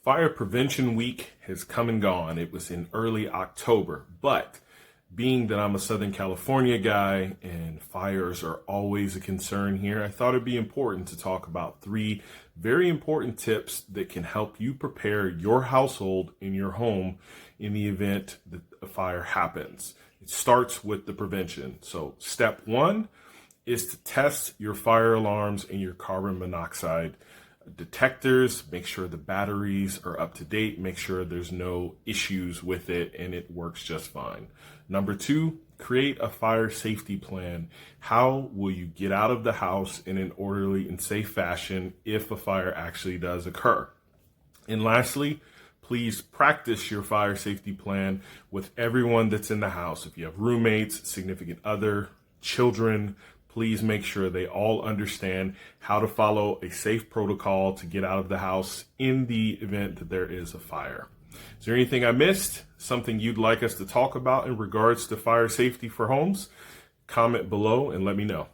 Fire Prevention Week has come and gone. It was in early October, but being that I'm a Southern California guy and fires are always a concern here, I thought it'd be important to talk about 3 very important tips that can help you prepare your household in your home in the event that a fire happens. It starts with the prevention. So step 1 is to test your fire alarms and your carbon monoxide detectors. Make sure the batteries are up to date, make sure there's no issues with it and it works just fine. Number 2, create a fire safety plan. How will you get out of the house in an orderly and safe fashion if a fire actually does occur? And lastly, please practice your fire safety plan with everyone that's in the house. If you have roommates, significant other, children, please make sure they all understand how to follow a safe protocol to get out of the house in the event that there is a fire. Is there anything I missed? Something you'd like us to talk about in regards to fire safety for homes? Comment below and let me know.